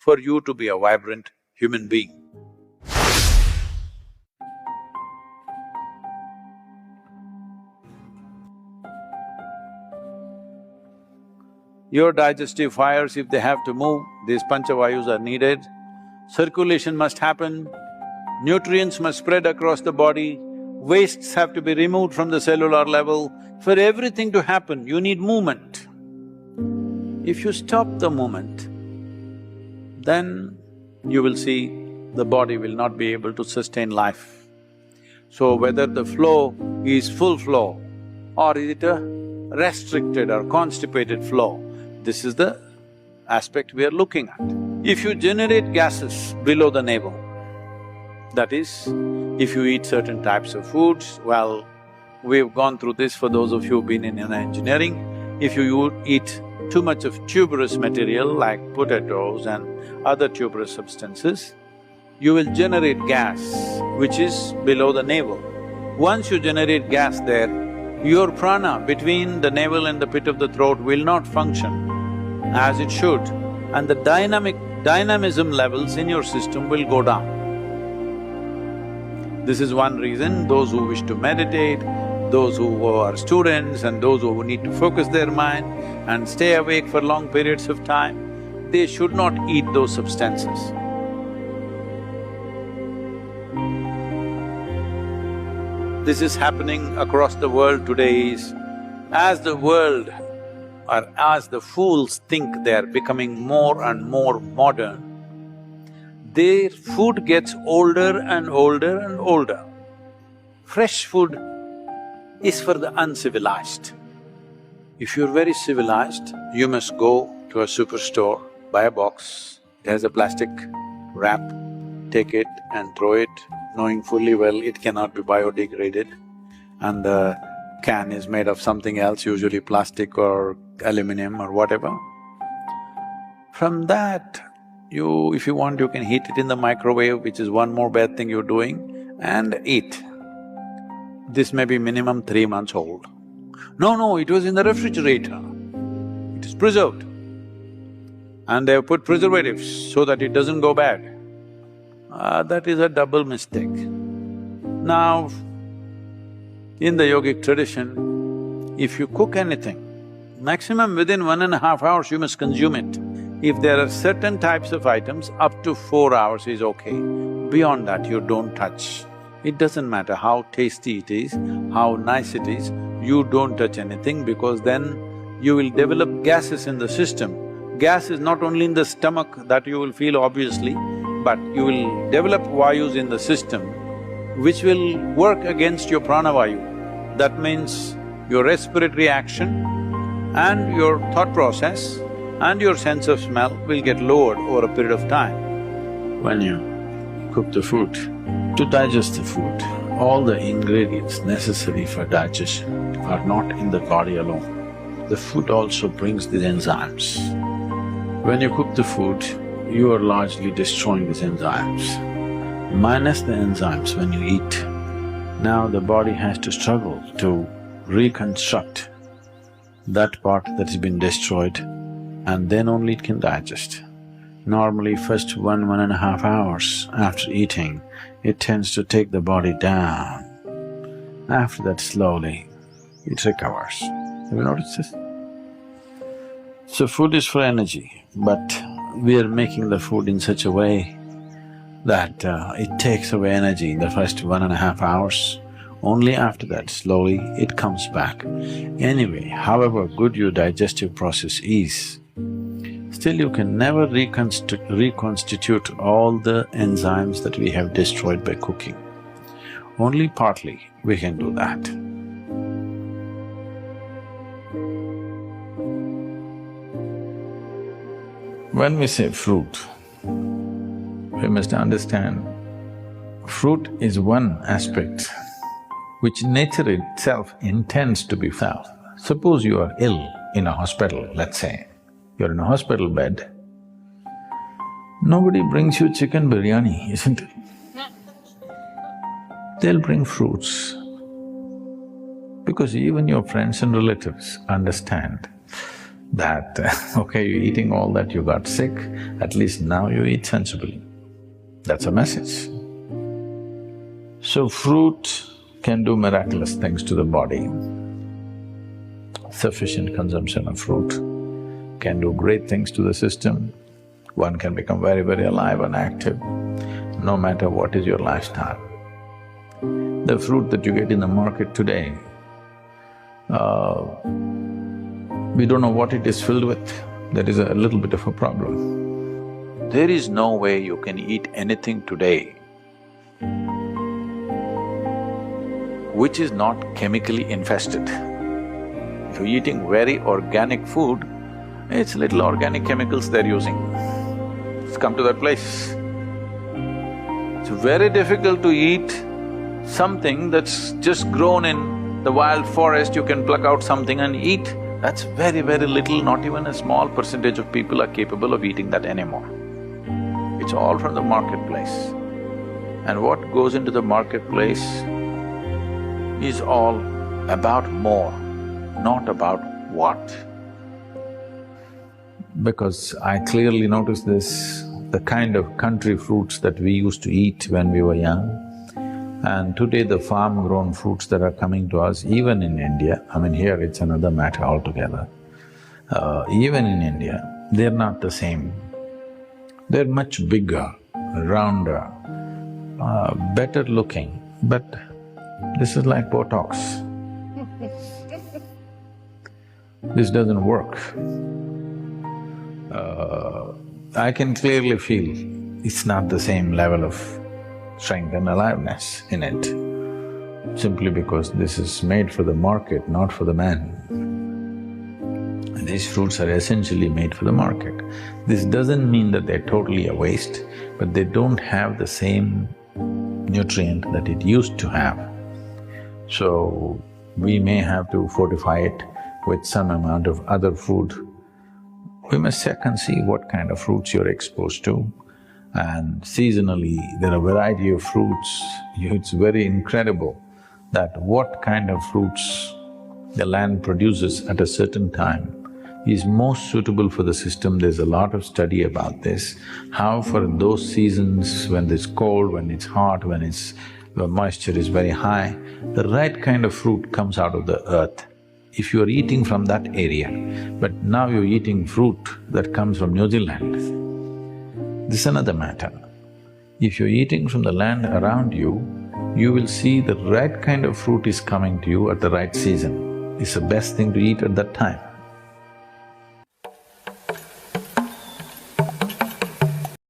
for you to be a vibrant human being. Your digestive fires, if they have to move, these panchavayus are needed. Circulation must happen, nutrients must spread across the body, wastes have to be removed from the cellular level. For everything to happen, you need movement. If you stop the movement, then you will see the body will not be able to sustain life. So whether the flow is full flow or is it a restricted or constipated flow, this is the aspect we are looking at. If you generate gases below the navel, that is, if you eat certain types of foods, well, we've gone through this for those of you who've been in engineering. If you eat too much of tuberous material like potatoes and other tuberous substances, you will generate gas which is below the navel. Once you generate gas there, your prana between the navel and the pit of the throat will not function as it should, and the dynamism levels in your system will go down. This is one reason those who wish to meditate, those who are students and those who need to focus their mind and stay awake for long periods of time, they should not eat those substances. This is happening across the world today is, as the world or as the fools think they are becoming more and more modern, their food gets older and older and older. Fresh food is for the uncivilized. If you're very civilized, you must go to a superstore, buy a box, it has a plastic wrap, take it and throw it, knowing fully well it cannot be biodegraded, and the can is made of something else, usually plastic or aluminum or whatever. From that, if you want, you can heat it in the microwave, which is one more bad thing you're doing, and eat. This may be minimum 3 months old. No, it was in the refrigerator. It is preserved. And they have put preservatives so that it doesn't go bad. That is a double mistake. Now, in the yogic tradition, if you cook anything, maximum within 1.5 hours you must consume it. If there are certain types of items, up to 4 hours is okay. Beyond that, you don't touch. It doesn't matter how tasty it is, how nice it is, you don't touch anything because then you will develop gases in the system. Gas is not only in the stomach that you will feel obviously, but you will develop vayus in the system which will work against your pranavayu. That means your respiratory action and your thought process and your sense of smell will get lowered over a period of time. When you cook the food, to digest the food, all the ingredients necessary for digestion are not in the body alone. The food also brings these enzymes. When you cook the food, you are largely destroying these enzymes. Minus the enzymes when you eat, now the body has to struggle to reconstruct that part that has been destroyed, and then only it can digest. Normally, first 1.5 hours after eating, it tends to take the body down. After that, slowly, it recovers. Have you noticed this? So food is for energy, but we are making the food in such a way that it takes away energy in the first 1.5 hours. Only after that, slowly, it comes back. Anyway, however good your digestive process is, still you can never reconstitute all the enzymes that we have destroyed by cooking. Only partly we can do that. When we say fruit, we must understand, fruit is one aspect which nature itself intends to be felt. Suppose you are ill in a hospital, let's say, you're in a hospital bed, nobody brings you chicken biryani, isn't it? They'll bring fruits, because even your friends and relatives understand that, okay, you're eating all that, you got sick, at least now you eat sensibly. That's a message. So fruit can do miraculous things to the body. Sufficient consumption of fruit can do great things to the system. One can become very, very alive and active, no matter what is your lifestyle. The fruit that you get in the market today, we don't know what it is filled with. There is a little bit of a problem. There is no way you can eat anything today which is not chemically infested. If you're eating very organic food, it's little organic chemicals they're using. It's come to that place. It's very difficult to eat something that's just grown in the wild forest. You can pluck out something and eat. That's very, very little, not even a small percentage of people are capable of eating that anymore. It's all from the marketplace. And what goes into the marketplace is all about more, not about what. Because I clearly noticed this, the kind of country fruits that we used to eat when we were young, and today the farm-grown fruits that are coming to us, even in India, I mean here it's another matter altogether, even in India, they're not the same. They're much bigger, rounder, better looking, but this is like Botox. This doesn't work. I can clearly feel it's not the same level of strength and aliveness in it, simply because this is made for the market, not for the man. And these fruits are essentially made for the market. This doesn't mean that they're totally a waste, but they don't have the same nutrient that it used to have. So, we may have to fortify it with some amount of other food. We must check and see what kind of fruits you're exposed to. And seasonally, there are a variety of fruits. It's very incredible that what kind of fruits the land produces at a certain time is most suitable for the system. There's a lot of study about this, how for those seasons when it's cold, when it's hot, when the moisture is very high, the right kind of fruit comes out of the earth. If you're eating from that area, but now you're eating fruit that comes from New Zealand, this is another matter. If you're eating from the land around you, you will see the right kind of fruit is coming to you at the right season. It's the best thing to eat at that time.